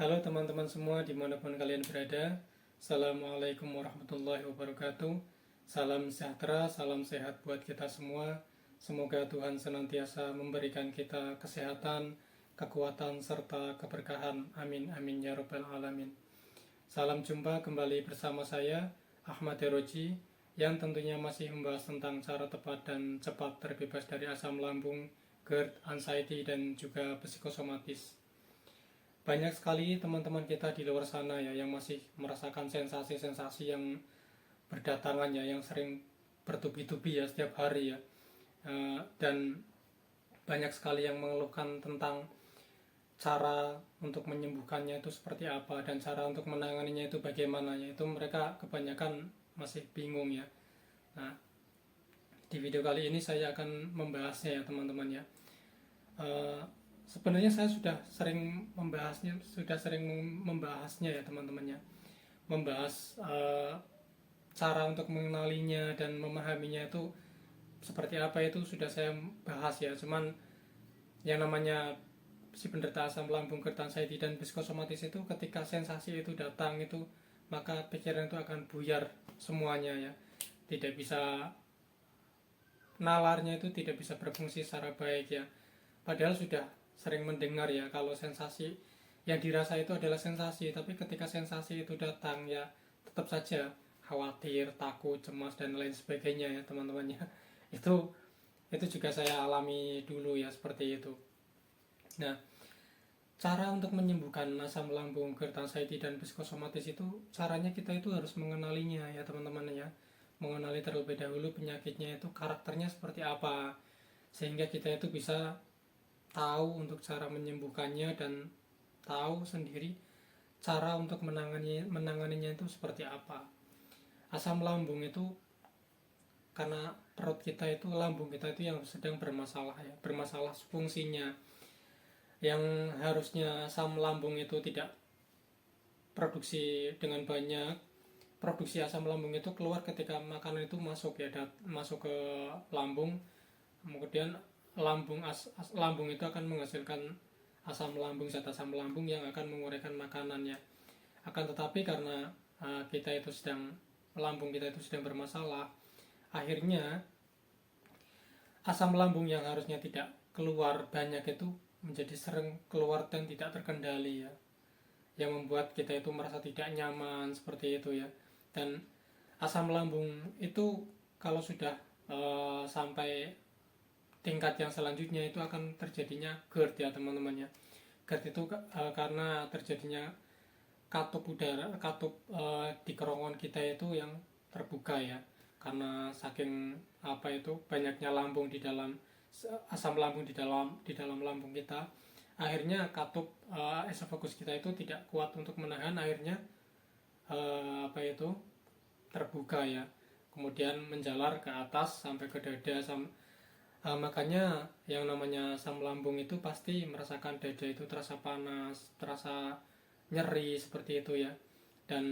Halo teman-teman semua dimanapun kalian berada. Assalamualaikum warahmatullahi wabarakatuh. Salam sejahtera, salam sehat buat kita semua. Semoga Tuhan senantiasa memberikan kita kesehatan, kekuatan, serta keberkahan. Amin, amin, ya rabbal alamin. Salam jumpa kembali bersama saya, Ahmad Heroji, yang tentunya masih membahas tentang cara tepat dan cepat terbebas dari asam lambung, GERD, anxiety, dan juga psikosomatis. Banyak sekali teman-teman kita di luar sana ya yang masih merasakan sensasi-sensasi yang berdatangan ya, yang sering bertubi-tubi ya setiap hari ya. Dan banyak sekali yang mengeluhkan tentang cara untuk menyembuhkannya itu seperti apa dan cara untuk menanganinya itu bagaimana ya. Itu mereka kebanyakan masih bingung ya. Nah, di video kali ini saya akan membahasnya ya teman-teman ya. Sebenarnya saya sudah sering membahasnya ya teman-teman ya, membahas cara untuk mengenalinya dan memahaminya itu seperti apa itu sudah saya bahas ya. Cuman yang namanya si penderita asam lambung, GERD, anxiety, dan psikosomatis itu ketika sensasi itu datang itu maka pikiran itu akan buyar semuanya ya, tidak bisa, nalarnya itu tidak bisa berfungsi secara baik ya. Padahal sudah sering mendengar ya kalau sensasi yang dirasa itu adalah sensasi, tapi ketika sensasi itu datang ya tetap saja khawatir, takut, cemas, dan lain sebagainya ya teman-teman ya. Itu juga saya alami dulu ya seperti itu. Nah, cara untuk menyembuhkan asam lambung, GERD, anxiety, dan psikosomatis itu caranya kita itu harus mengenalinya ya teman-teman ya. Mengenali terlebih dahulu penyakitnya itu karakternya seperti apa, sehingga kita itu bisa tahu untuk cara menyembuhkannya dan tahu sendiri cara untuk menanganinya itu seperti apa. Asam lambung itu karena perut kita itu, lambung kita itu yang sedang bermasalah ya, bermasalah fungsinya. Yang harusnya asam lambung itu tidak produksi dengan banyak, produksi asam lambung itu keluar ketika makanan itu masuk ya, masuk ke lambung. Kemudian lambung itu akan menghasilkan asam lambung, zat asam lambung yang akan menguraikan makanannya. Akan tetapi karena lambung kita itu sedang bermasalah, akhirnya asam lambung yang harusnya tidak keluar banyak itu menjadi sering keluar dan tidak terkendali ya, yang membuat kita itu merasa tidak nyaman seperti itu ya. Dan asam lambung itu kalau sudah sampai tingkat yang selanjutnya itu akan terjadinya GERD ya teman-teman ya. GERD itu karena terjadinya katup di kerongkongan kita itu yang terbuka ya, karena saking banyaknya lambung di dalam asam lambung di dalam lambung kita, akhirnya katup esofagus kita itu tidak kuat untuk menahan, akhirnya terbuka ya, kemudian menjalar ke atas sampai ke dada. Makanya yang namanya asam lambung itu pasti merasakan dada itu terasa panas, terasa nyeri seperti itu ya. Dan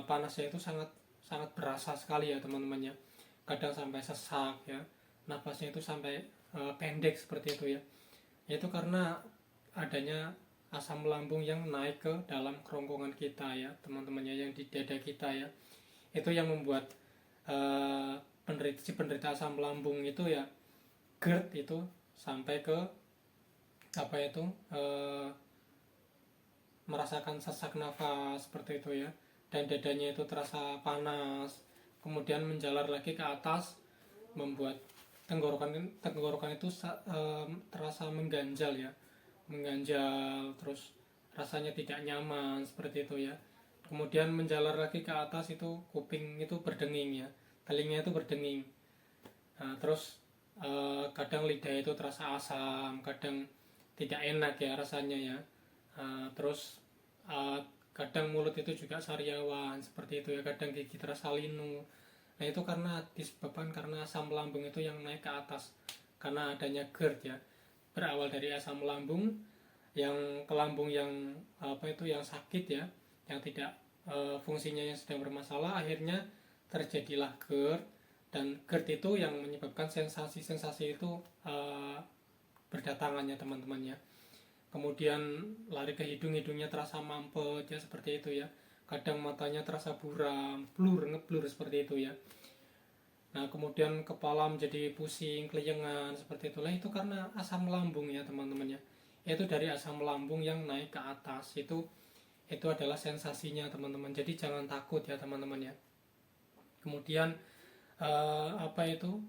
panasnya itu sangat sangat berasa sekali ya teman-teman ya. Kadang sampai sesak ya, napasnya itu sampai pendek seperti itu ya. Itu karena adanya asam lambung yang naik ke dalam kerongkongan kita ya teman-temannya, yang di dada kita ya. Itu yang membuat penderita asam lambung itu ya, GERD itu sampai ke merasakan sesak nafas seperti itu ya, dan dadanya itu terasa panas, kemudian menjalar lagi ke atas, membuat tenggorokan itu terasa mengganjal ya, terus rasanya tidak nyaman seperti itu ya. Kemudian menjalar lagi ke atas, itu kuping itu berdenging ya, telinga itu berdenging. Nah, terus kadang lidah itu terasa asam, kadang tidak enak ya rasanya ya. Terus kadang mulut itu juga sariawan seperti itu ya, kadang gigi terasa linu. Nah, itu disebabkan karena asam lambung itu yang naik ke atas karena adanya GERD ya. Berawal dari asam lambung yang ke lambung yang yang sakit ya, yang tidak fungsinya yang sedang bermasalah, akhirnya terjadilah GERD. Dan GERD itu yang menyebabkan sensasi-sensasi itu berdatangannya teman-temannya. kemudian lari ke hidung, hidungnya terasa mampet ya, seperti itu ya. Kadang matanya terasa buram, blur, ngeblur seperti itu ya. Nah, kemudian kepala menjadi pusing, keliengan seperti itulah, itu karena asam lambung ya teman-teman ya. Itu dari asam lambung yang naik ke atas. Itu adalah sensasinya teman-teman. Jadi jangan takut ya teman-teman ya. Kemudian apa itu?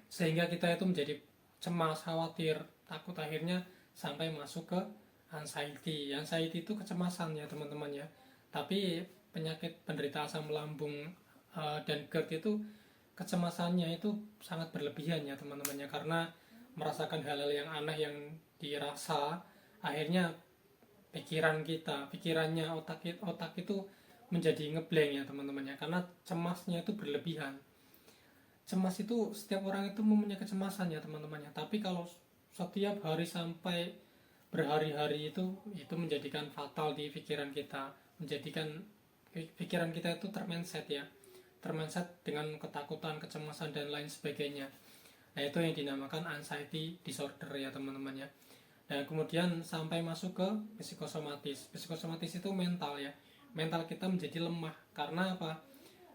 Sehingga kita itu menjadi cemas, khawatir, takut, akhirnya sampai masuk ke anxiety. Anxiety itu kecemasan ya teman-teman ya. Tapi penyakit penderita asam lambung dan GERD itu kecemasannya itu sangat berlebihan ya teman-teman ya, karena merasakan hal-hal yang aneh yang dirasa, akhirnya pikirannya, otak itu menjadi ngeblank ya teman-teman ya, karena cemasnya itu berlebihan. Cemas itu, setiap orang itu mempunyai kecemasan ya teman-teman ya, tapi kalau setiap hari sampai berhari-hari itu menjadikan fatal di pikiran kita, menjadikan pikiran kita itu termindset ya, termindset dengan ketakutan, kecemasan dan lain sebagainya. Nah, itu yang dinamakan anxiety disorder ya teman-teman ya. Dan kemudian sampai masuk ke psikosomatis. Psikosomatis itu mental ya. Mental kita menjadi lemah. Karena apa?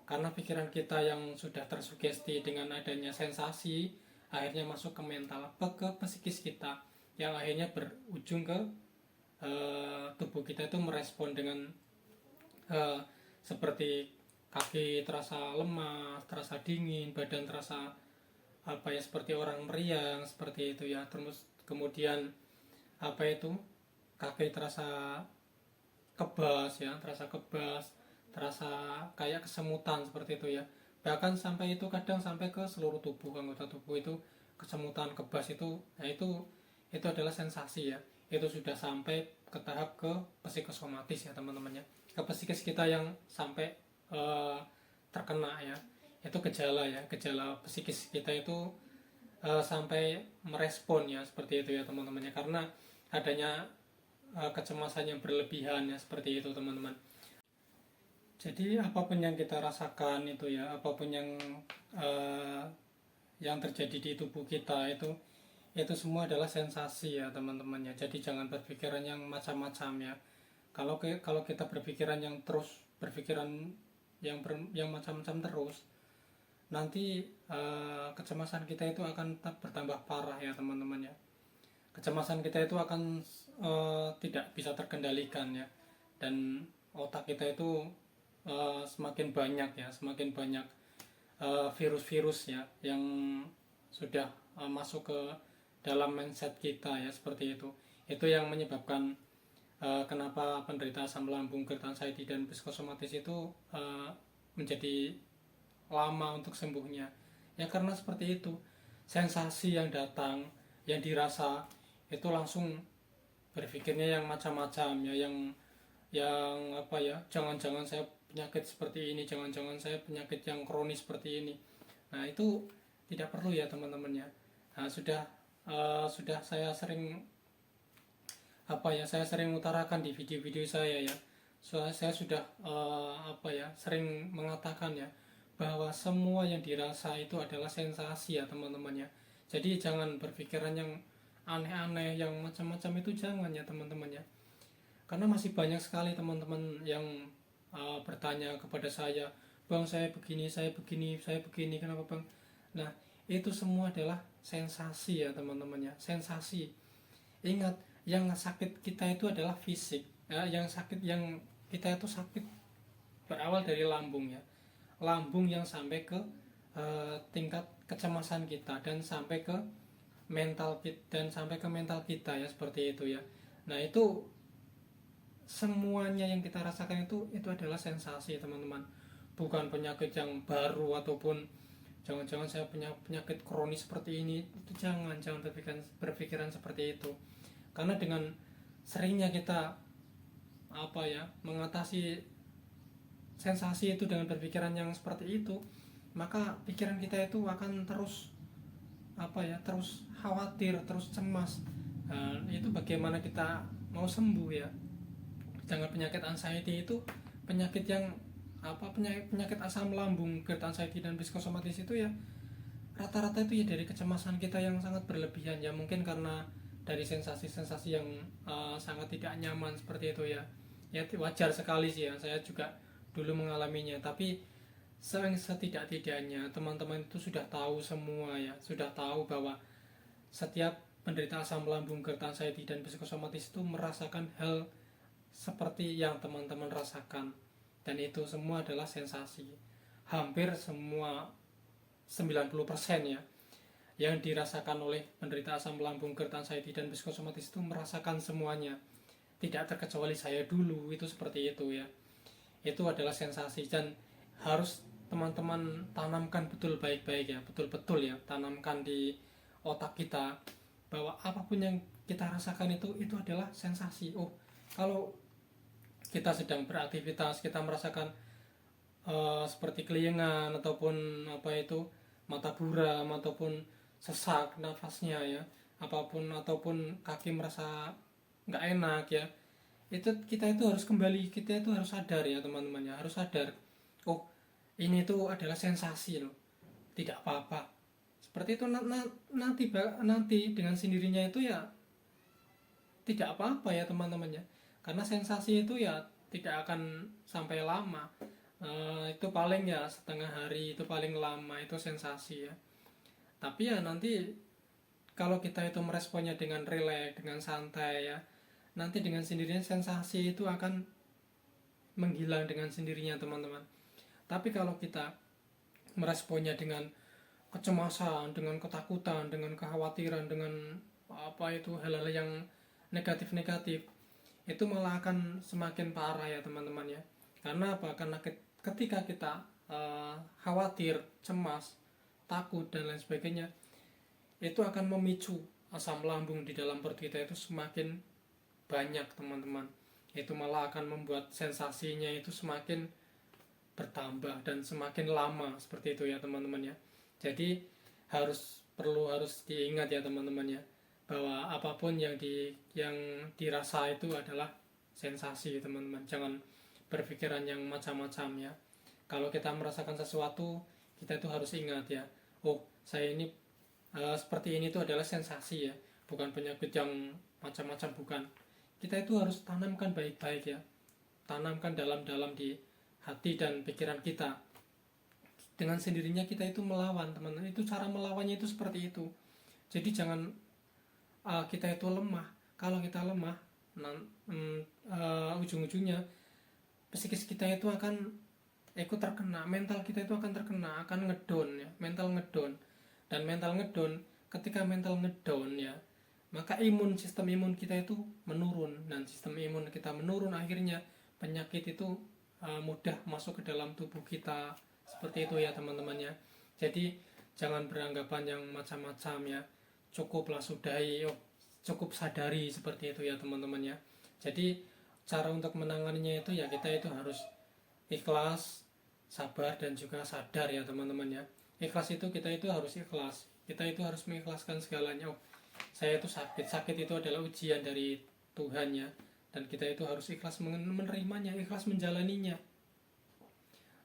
Karena pikiran kita yang sudah tersugesti dengan adanya sensasi, akhirnya masuk ke mental, ke psikis kita, yang akhirnya berujung ke tubuh kita itu merespon dengan seperti kaki terasa lemas, terasa dingin, badan terasa apa ya, seperti orang meriang seperti itu ya. Terus kemudian apa itu, kaki terasa kebas ya, terasa kayak kesemutan seperti itu ya. Bahkan sampai itu kadang sampai ke seluruh tubuh, anggota tubuh itu kesemutan, kebas itu. Nah, itu adalah sensasi ya. Itu sudah sampai ke tahap ke psikosomatis ya teman-teman ya. Ke psikis kita yang sampai terkena ya. Itu gejala ya, gejala psikis kita itu sampai merespon ya, seperti itu ya teman-teman ya, karena adanya kecemasan yang berlebihan ya, seperti itu teman-teman. Jadi apapun yang kita rasakan itu ya, apapun yang terjadi di tubuh kita itu semua adalah sensasi ya teman-teman ya. Jadi jangan berpikiran yang macam-macam ya. Kalau kita berpikiran yang terus, berpikiran yang macam-macam terus, nanti kecemasan kita itu akan tetap bertambah parah ya teman-teman ya. Kecemasan kita itu akan tidak bisa terkendalikan ya, dan otak kita itu semakin banyak virus-virus ya yang sudah masuk ke dalam mindset kita ya, seperti itu yang menyebabkan kenapa penderita asam lambung, GERD, anxiety dan psikosomatis itu menjadi lama untuk sembuhnya ya, karena seperti itu, sensasi yang datang, yang dirasa itu langsung berpikirnya yang macam-macam ya, yang apa ya, jangan-jangan saya penyakit seperti ini, jangan-jangan saya penyakit yang kronis seperti ini. Nah, itu tidak perlu ya teman-teman ya. Nah, sudah saya sering saya sering utarakan di video-video saya ya. Saya sudah sering mengatakan ya, bahwa semua yang dirasa itu adalah sensasi ya teman-teman ya. Jadi jangan berpikiran yang aneh-aneh, yang macam-macam itu jangan ya teman-teman ya. Karena masih banyak sekali teman-teman yang bertanya kepada saya, "Bang, saya begini, kenapa Bang?" Nah, itu semua adalah sensasi ya teman-teman ya, sensasi. Ingat, yang sakit kita itu adalah fisik ya, yang kita itu sakit berawal dari lambung ya, lambung yang sampai ke tingkat kecemasan kita dan sampai ke mental kita ya, seperti itu ya. Nah, itu semuanya yang kita rasakan itu adalah sensasi teman-teman, bukan penyakit yang baru, ataupun jangan-jangan saya punya penyakit kronis seperti ini. Itu jangan berpikiran seperti itu, karena dengan seringnya kita mengatasi sensasi itu dengan berpikiran yang seperti itu, maka pikiran kita itu akan terus terus khawatir, terus cemas. Nah, itu bagaimana kita mau sembuh ya. Jangan penyakit anxiety itu penyakit yang penyakit asam lambung, GERD, anxiety dan psikosomatis itu ya rata-rata itu ya dari kecemasan kita yang sangat berlebihan ya, mungkin karena dari sensasi-sensasi yang sangat tidak nyaman seperti itu ya. Ya wajar sekali sih ya, saya juga dulu mengalaminya. Tapi setidak-tidaknya teman-teman itu sudah tahu semua ya, sudah tahu bahwa setiap penderita asam lambung, GERD, dan psikosomatis itu merasakan hal seperti yang teman-teman rasakan, dan itu semua adalah sensasi. Hampir semua 90% ya yang dirasakan oleh penderita asam lambung, GERD, dan psikosomatis itu merasakan semuanya. Tidak terkecuali saya dulu itu seperti itu ya. Itu adalah sensasi, dan harus teman-teman tanamkan betul baik-baik ya, betul-betul ya, tanamkan di otak kita bahwa apapun yang kita rasakan itu adalah sensasi. Oh, kalau kita sedang beraktivitas, kita merasakan seperti kelingan ataupun apa itu mata buram ataupun sesak nafasnya ya, apapun, ataupun kaki merasa nggak enak ya, itu kita itu harus kembali, kita itu harus sadar ya teman-teman ya, harus sadar, oh ini tuh adalah sensasi loh, tidak apa-apa seperti itu. Nanti dengan sendirinya itu ya tidak apa-apa ya teman-teman ya, karena sensasi itu ya tidak akan sampai lama. Itu paling ya setengah hari, itu paling lama itu sensasi ya. Tapi ya nanti kalau kita itu meresponnya dengan rileks, dengan santai ya, nanti dengan sendirinya sensasi itu akan menghilang dengan sendirinya teman-teman. Tapi kalau kita meresponnya dengan kecemasan, dengan ketakutan, dengan kekhawatiran, dengan apa itu hal-hal yang negatif-negatif, itu malah akan semakin parah ya teman-teman ya. Karena apa? Karena ketika kita khawatir, cemas, takut dan lain sebagainya, itu akan memicu asam lambung di dalam perut kita itu semakin banyak teman-teman. Itu malah akan membuat sensasinya itu semakin bertambah dan semakin lama seperti itu ya teman-teman ya. Jadi harus diingat ya teman-teman ya, bahwa apapun yang dirasa itu adalah sensasi teman-teman. Jangan berpikiran yang macam-macam ya. Kalau kita merasakan sesuatu, kita itu harus ingat ya, oh saya ini seperti ini itu adalah sensasi ya, bukan penyakit yang macam-macam, bukan. Kita itu harus tanamkan baik-baik ya, tanamkan dalam-dalam di hati dan pikiran kita. Dengan sendirinya kita itu melawan teman-teman, itu cara melawannya itu seperti itu. Jadi jangan kita itu lemah. Kalau kita lemah, ujung-ujungnya psikis kita itu akan ikut terkena, mental kita itu akan terkena, akan ngedon ya, mental ngedon. Dan mental ngedon, ketika mental ngedon ya, maka sistem imun kita itu menurun, dan sistem imun kita menurun, akhirnya penyakit itu mudah masuk ke dalam tubuh kita, seperti itu ya teman-teman ya. Jadi jangan beranggapan yang macam-macam ya, cukuplah sudahi, cukup sadari seperti itu ya teman-teman ya. Jadi cara untuk menanganinya itu ya kita itu harus ikhlas, sabar, dan juga sadar ya teman-teman ya. Ikhlas itu kita itu harus ikhlas, kita itu harus mengikhlaskan segalanya. Oh, saya itu sakit itu adalah ujian dari Tuhan ya, dan kita itu harus ikhlas menerimanya, ikhlas menjalaninya.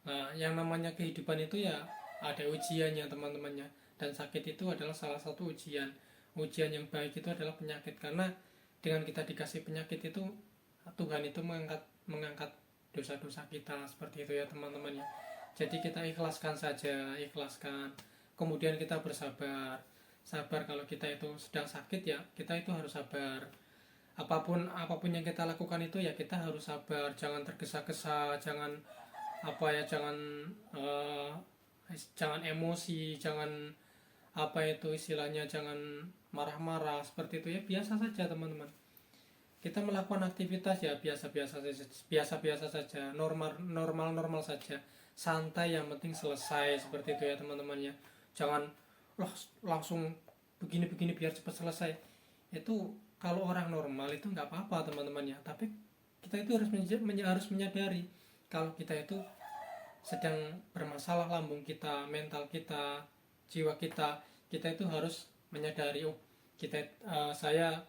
Nah, yang namanya kehidupan itu ya ada ujiannya teman-temannya, dan sakit itu adalah salah satu ujian. Ujian yang baik itu adalah penyakit, karena dengan kita dikasih penyakit itu Tuhan itu mengangkat dosa-dosa kita, seperti itu ya teman-teman ya. Jadi kita ikhlaskan saja, ikhlaskan, kemudian kita bersabar. Kalau kita itu sedang sakit ya, kita itu harus sabar. Apapun yang kita lakukan itu ya kita harus sabar, jangan tergesa-gesa, jangan jangan emosi, jangan istilahnya, jangan marah-marah seperti itu ya. Biasa saja teman-teman, kita melakukan aktivitas ya biasa-biasa saja, normal saja, santai, yang penting selesai, seperti itu ya teman-teman ya. Jangan langsung begini biar cepat selesai. Itu kalau orang normal itu nggak apa-apa teman-teman ya, tapi kita itu harus menyadari kalau kita itu sedang bermasalah, lambung kita, mental kita, jiwa kita itu harus menyadari, oh saya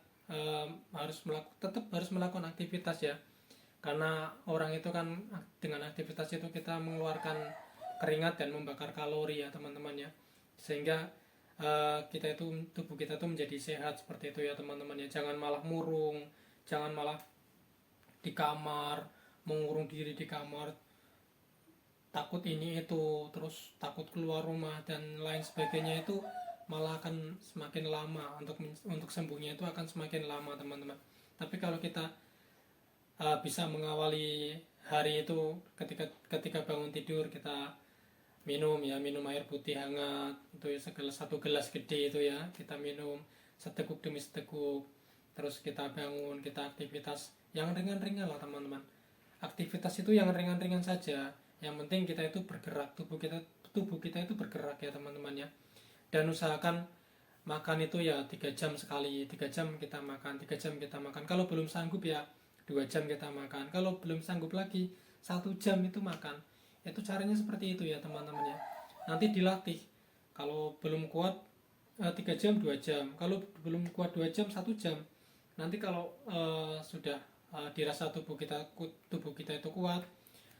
tetap harus melakukan aktivitas ya, karena orang itu kan dengan aktivitas itu kita mengeluarkan keringat dan membakar kalori ya teman-teman ya, sehingga kita itu tubuh kita itu menjadi sehat seperti itu ya teman-teman ya. Jangan malah murung, jangan malah di kamar, mengurung diri di kamar, takut ini itu, terus takut keluar rumah dan lain sebagainya, itu malah akan semakin lama, untuk sembuhnya itu akan semakin lama teman-teman. Tapi kalau kita bisa mengawali hari itu ketika ketika bangun tidur, kita minum air putih hangat itu ya, satu gelas gede itu ya kita minum seteguk demi seteguk. Terus kita bangun, kita aktivitas yang ringan-ringan lah teman-teman. Aktivitas itu yang ringan-ringan saja, yang penting kita itu bergerak, tubuh kita itu bergerak ya teman-teman ya. Dan usahakan makan itu ya 3 jam sekali, 3 jam kita makan, 3 jam kita makan. Kalau belum sanggup ya 2 jam kita makan, kalau belum sanggup lagi 1 jam itu makan. Itu caranya seperti itu ya teman-teman ya. Nanti dilatih, kalau belum kuat 3 jam 2 jam, kalau belum kuat 2 jam 1 jam. Nanti kalau sudah dirasa tubuh kita itu kuat,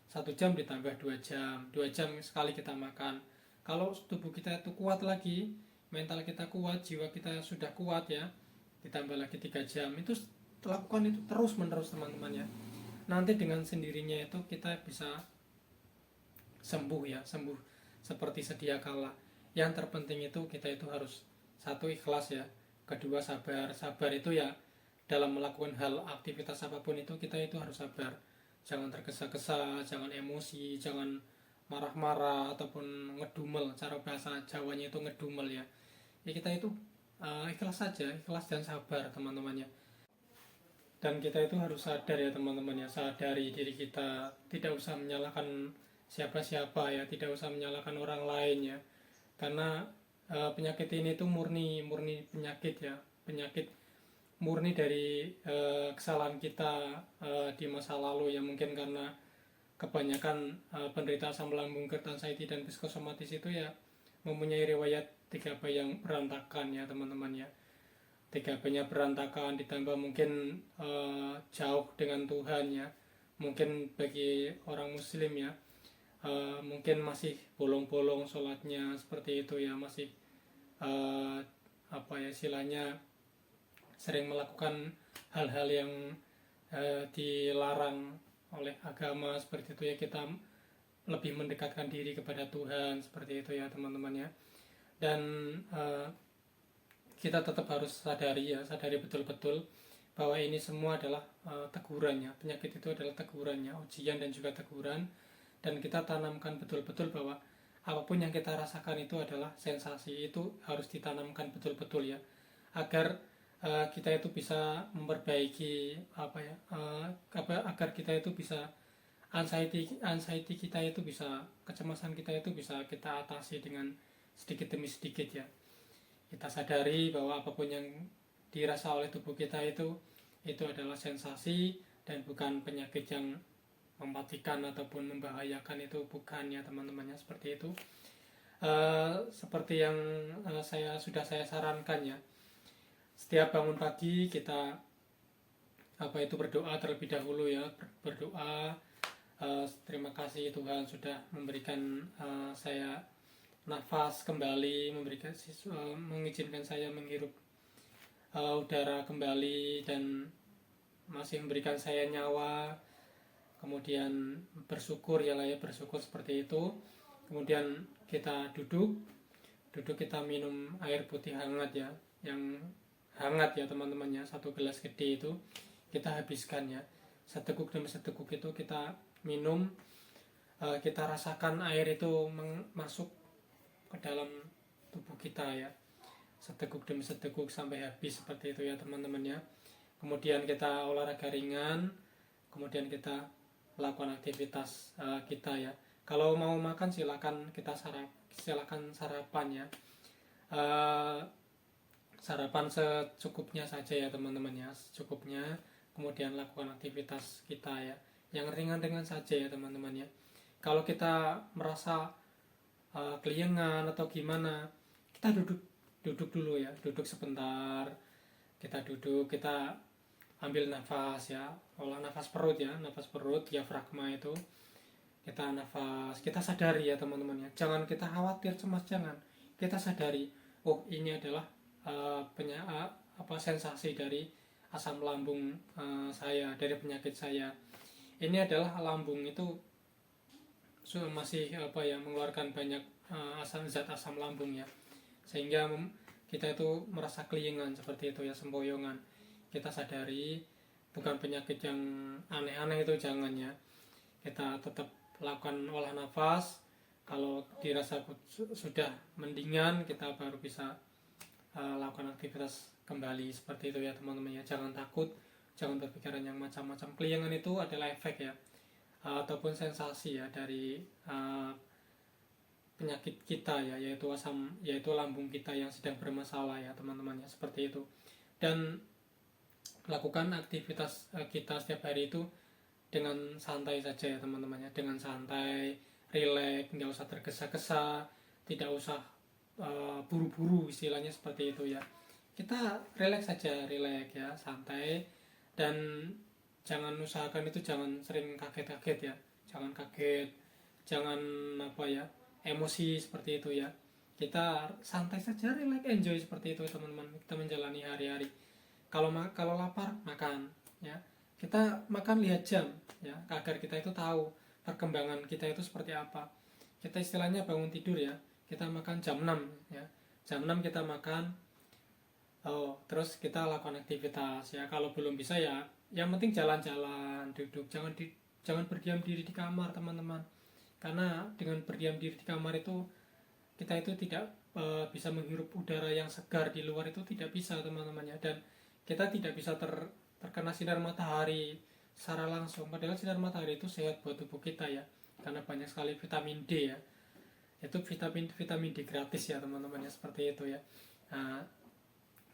1 jam ditambah 2 jam, 2 jam sekali kita makan. Kalau tubuh kita itu kuat lagi, mental kita kuat, jiwa kita sudah kuat ya, ditambah lagi 3 jam. Itu lakukan itu terus menerus teman-teman ya. Nanti dengan sendirinya itu kita bisa sembuh ya, sembuh seperti sedia kala. Yang terpenting itu kita itu harus, satu, ikhlas ya, kedua, sabar. Sabar itu ya dalam melakukan hal aktivitas apapun itu kita itu harus sabar. Jangan tergesa-gesa, jangan emosi, jangan marah-marah ataupun ngedumel. Cara bahasa Jawanya itu ngedumel ya. Ya kita itu ikhlas saja, ikhlas dan sabar teman-teman ya. Dan kita itu harus sadar ya teman-teman ya, sadari diri kita, tidak usah menyalahkan siapa-siapa ya, tidak usah menyalahkan orang lain ya. Karena penyakit ini tuh murni penyakit ya, penyakit murni dari kesalahan kita di masa lalu ya. Mungkin karena kebanyakan penderita asam lambung, GERD, anxiety dan psikosomatis itu ya mempunyai riwayat 3B yang berantakan ya teman-teman ya. 3B-nya berantakan, ditambah mungkin jauh dengan Tuhan ya. Mungkin bagi orang muslim ya, mungkin masih bolong-bolong sholatnya seperti itu ya, masih apa ya istilahnya, sering melakukan hal-hal yang dilarang oleh agama seperti itu ya. Kita lebih mendekatkan diri kepada Tuhan seperti itu ya teman-teman ya. Dan kita tetap harus sadari ya, sadari betul-betul bahwa ini semua adalah tegurannya. Penyakit itu adalah tegurannya, ujian dan juga teguran. Dan kita tanamkan betul-betul bahwa apapun yang kita rasakan itu adalah sensasi, itu harus ditanamkan betul-betul ya, agar kita itu bisa memperbaiki agar kita itu bisa anxiety kita itu bisa, kecemasan kita itu bisa kita atasi dengan sedikit demi sedikit ya. Kita sadari bahwa apapun yang dirasa oleh tubuh kita itu adalah sensasi dan bukan penyakit yang mematikan ataupun membahayakan, itu bukan ya teman-teman ya, seperti itu. Seperti yang saya sarankan ya, setiap bangun pagi kita berdoa terlebih dahulu ya, berdoa, terima kasih Tuhan sudah memberikan saya nafas kembali, mengizinkan saya menghirup udara kembali dan masih memberikan saya nyawa. Kemudian bersyukur ya lah ya, bersyukur seperti itu. Kemudian kita duduk kita minum air putih hangat ya, yang hangat ya teman-teman ya, 1 gelas gede itu kita habiskan ya, seteguk demi seteguk itu kita minum. Kita rasakan air itu masuk ke dalam tubuh kita ya, seteguk demi seteguk sampai habis seperti itu ya teman-teman ya. Kemudian kita olahraga ringan, kemudian kita melakukan aktivitas kita ya. Kalau mau makan silakan sarapan ya. Sarapan secukupnya saja ya teman-teman ya, secukupnya. Kemudian lakukan aktivitas kita ya, yang ringan-ringan saja ya teman-teman ya. Kalau kita merasa keliengan atau gimana, kita duduk dulu ya, duduk sebentar. Kita duduk, kita ambil nafas ya, olah nafas perut ya, nafas perut, diafragma itu kita nafas, kita sadari ya teman-teman ya. Jangan kita khawatir, cemas, jangan. Kita sadari oh ini adalah sensasi dari asam lambung saya, dari penyakit saya. Ini adalah lambung itu masih mengeluarkan banyak zat asam lambung ya, sehingga kita itu merasa kelingan seperti itu ya, sempoyongan. Kita sadari bukan penyakit yang aneh-aneh itu, jangan ya. Kita tetap lakukan olah nafas. Kalau dirasa sudah mendingan, kita baru bisa lakukan aktivitas kembali seperti itu ya teman-teman ya. Jangan takut, jangan berpikiran yang macam-macam. Kelingan itu adalah efek ya, ataupun sensasi ya dari penyakit kita ya, yaitu lambung kita yang sedang bermasalah ya teman-teman ya, seperti itu. Dan lakukan aktivitas kita setiap hari itu dengan santai saja ya teman-teman ya, dengan santai, rileks, nggak usah tergesa-gesa, tidak usah buru-buru istilahnya seperti itu ya. Kita rileks saja, rileks ya, santai, dan jangan usahakan itu jangan sering kaget-kaget ya, jangan kaget, jangan emosi seperti itu ya. Kita santai saja, rileks, enjoy seperti itu teman-teman. Kita menjalani hari-hari. Kalau lapar makan ya, kita makan lihat jam ya, agar kita itu tahu perkembangan kita itu seperti apa. Kita istilahnya bangun tidur ya, kita makan jam 6 ya, jam 6 kita makan, terus kita lakukan aktivitas ya. Kalau belum bisa ya, yang penting jalan-jalan, duduk, jangan berdiam diri di kamar teman-teman, karena dengan berdiam diri di kamar itu kita itu tidak bisa menghirup udara yang segar di luar, itu tidak bisa teman-teman ya. Dan kita tidak bisa terkena sinar matahari secara langsung, padahal sinar matahari itu sehat buat tubuh kita ya, karena banyak sekali vitamin D ya, itu vitamin D gratis ya teman-teman ya, seperti itu ya. Nah,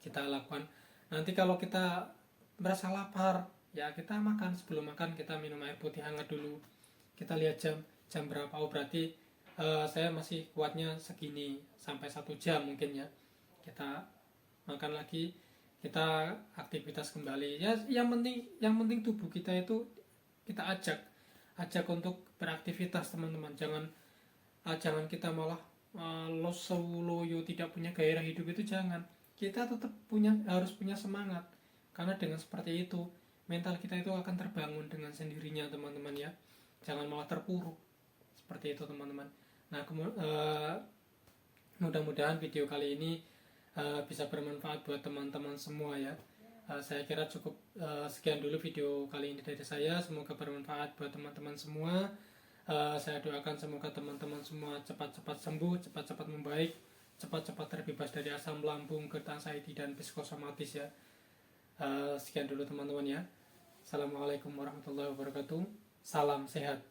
kita lakukan. Nanti kalau kita merasa lapar ya, kita makan. Sebelum makan kita minum air putih hangat dulu. Kita lihat jam berapa, oh berarti saya masih kuatnya segini, sampai 1 jam mungkin ya. Kita makan lagi, kita aktivitas kembali ya. Yang penting tubuh kita itu kita ajak untuk beraktivitas teman-teman. Jangan kita malah loyo, tidak punya gairah hidup, itu jangan. Kita tetap harus punya semangat, karena dengan seperti itu mental kita itu akan terbangun dengan sendirinya teman-teman ya. Jangan malah terpuruk seperti itu teman-teman. Nah, mudah-mudahan video kali ini bisa bermanfaat buat teman-teman semua ya. Saya kira cukup sekian dulu video kali ini dari saya. Semoga bermanfaat buat teman-teman semua. Saya doakan semoga teman-teman semua cepat-cepat sembuh, cepat-cepat membaik, cepat-cepat terbebas dari asam lambung, GERD, anxiety, dan psikosomatis ya. Sekian dulu teman-teman ya. Assalamualaikum warahmatullahi wabarakatuh. Salam sehat.